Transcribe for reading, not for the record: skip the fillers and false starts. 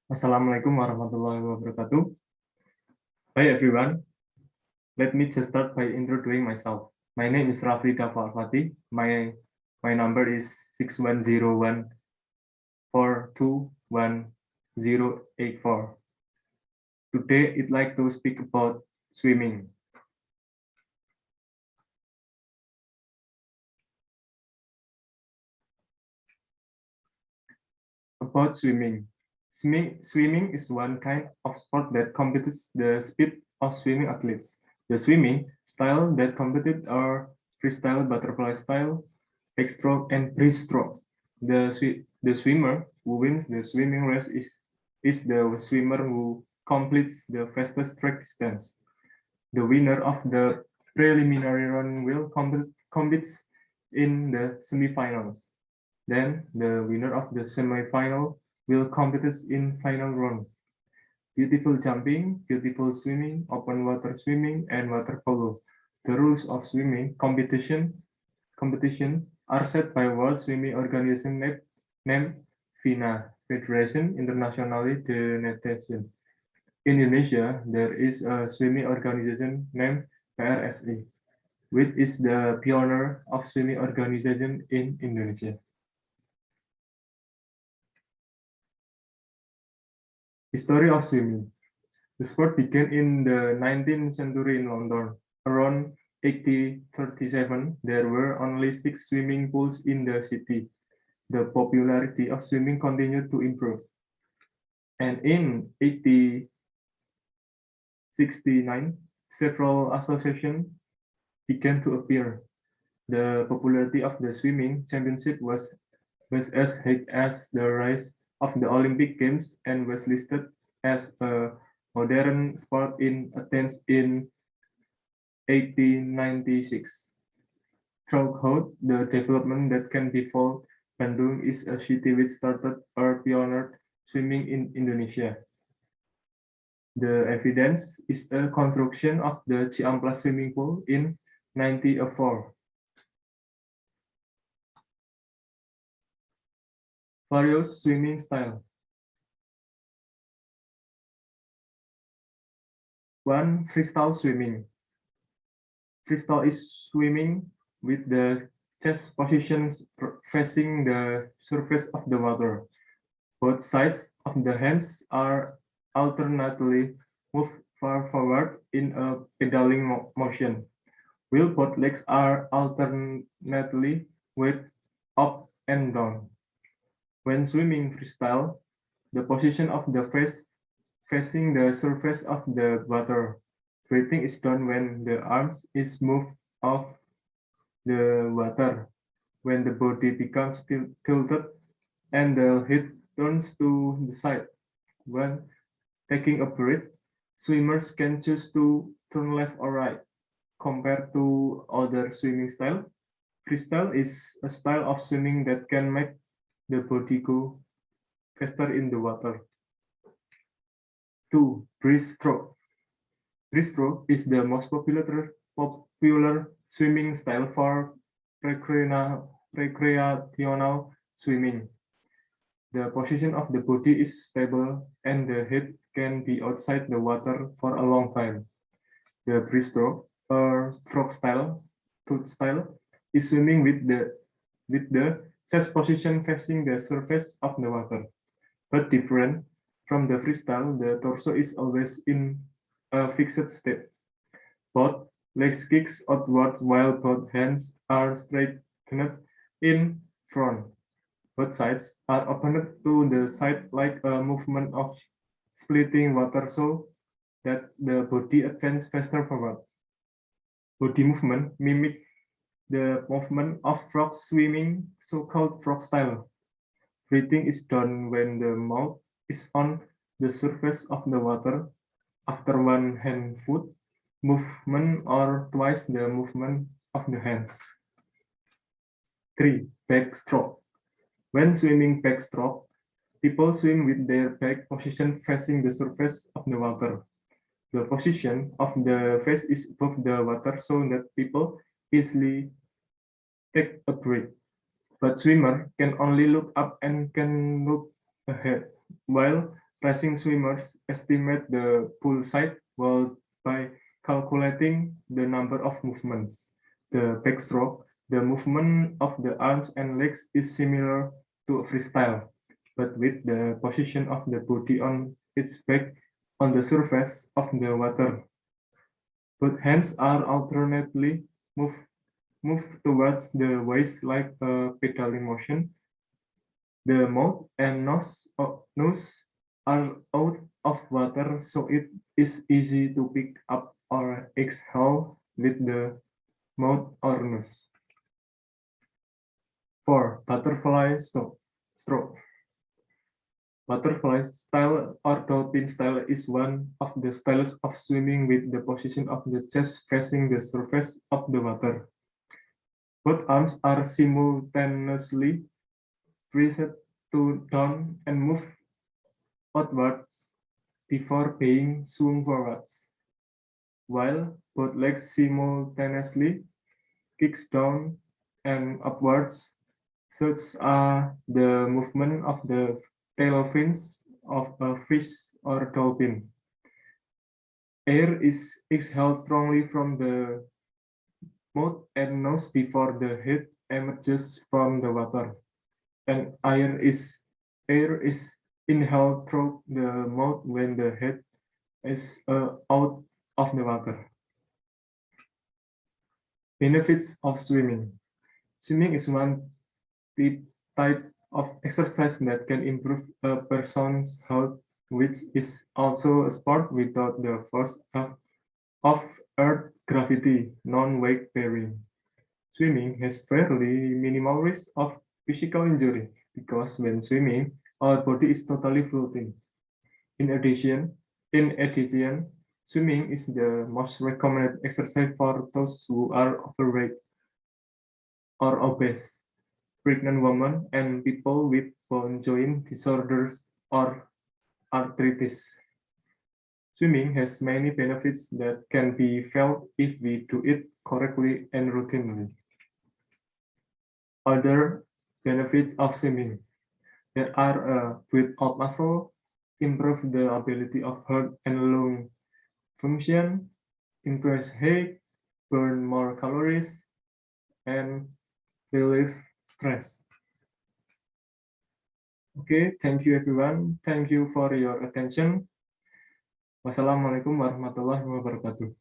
Assalamualaikum warahmatullahi wabarakatuh. Hi everyone. Let me just start by introducing myself. My name is Rafli Dafa Al-Fatih. My number is 6101421084. Today I'd like to speak about swimming. About swimming. Swimming is one kind of sport that competes the speed of swimming athletes. The swimming style that competed are freestyle, butterfly style, backstroke, and breaststroke. The swimmer who wins the swimming race is the swimmer who completes the fastest track distance. The winner of the preliminary run will competes in the semifinals. Then the winner of the semifinal will compete in final round. Beautiful jumping, beautiful swimming, open water swimming, and water polo. The rules of swimming competition are set by World Swimming Organization named FINA, Federation Internationale de Natation. In Indonesia, there is a swimming organization named PRSI, which is the pioneer of swimming organization in Indonesia. History of swimming. The sport began in the 19th century in London. Around 1837, there were only 6 swimming pools in the city. The popularity of swimming continued to improve. And in 1869, several associations began to appear. The popularity of the swimming championship was as high as the rise of the Olympic Games and was listed as a modern sport in Athens in 1896. Throughout the development that can be found, Bandung is a city which started or pioneered swimming in Indonesia. The evidence is a construction of the Ciamplas swimming pool in 1904. Various swimming style. 1. Freestyle swimming. Freestyle is swimming with the chest positions facing the surface of the water. Both sides of the hands are alternately moved far forward in a pedaling motion, while both legs are alternately waved up and down. When swimming freestyle, the position of the face facing the surface of the water. Breathing is done when the arms is moved off the water, when the body becomes tilted and the head turns to the side. When taking a breath, swimmers can choose to turn left or right. Compared to other swimming style, freestyle is a style of swimming that can make the body go faster in the water. 2. Breaststroke. Breaststroke is the most popular swimming style for recreational swimming. The position of the body is stable and the head can be outside the water for a long time. The breaststroke or frog style, tooth style, is swimming with the chest position facing the surface of the water. But different from the freestyle, the torso is always in a fixed state. Both legs kicks outward while both hands are straightened in front. Both sides are opened to the side like a movement of splitting water so that the body advances faster forward. Body movement mimic the movement of frog swimming, so-called frog style. Breathing is done when the mouth is on the surface of the water after one hand foot movement or twice the movement of the hands. 3. Backstroke. When swimming backstroke, people swim with their back position facing the surface of the water. The position of the face is above the water so that people easily take a breath. But swimmer can only look up and can look ahead, while Racing swimmers estimate the pool side well by calculating the number of movements. The backstroke, the movement of the arms and legs is similar to a freestyle, but with the position of the body on its back on the surface of the water. Both hands are alternately moved towards the waist like a pedaling motion. The mouth and nose are out of water, so it is easy to pick up or exhale with the mouth or nose. 4. Butterfly stroke. Butterfly style or dolphin style is one of the styles of swimming with the position of the chest facing the surface of the water. Both arms are simultaneously raised to down and move outwards before being swung forwards, while both legs simultaneously kicks down and upwards. Such are the movement of the tail fins of a fish or dolphin. Air is exhaled strongly from the mouth and nose before the head emerges from the water, and air is inhaled through the mouth when the head is out of the water. Benefits of swimming. Swimming is one type of exercise that can improve a person's health, which is also a sport without the force of Earth gravity, non-weight bearing. Swimming has fairly minimal risk of physical injury because when swimming, our body is totally floating. In addition, swimming is the most recommended exercise for those who are overweight or obese, pregnant women, and people with bone joint disorders or arthritis. Swimming has many benefits that can be felt if we do it correctly and routinely. Other benefits of swimming. There are build up muscle, improve the ability of heart and lung function, increase heat, burn more calories, and relieve stress. Okay, thank you everyone. Thank you for your attention. Wassalamualaikum warahmatullahi wabarakatuh.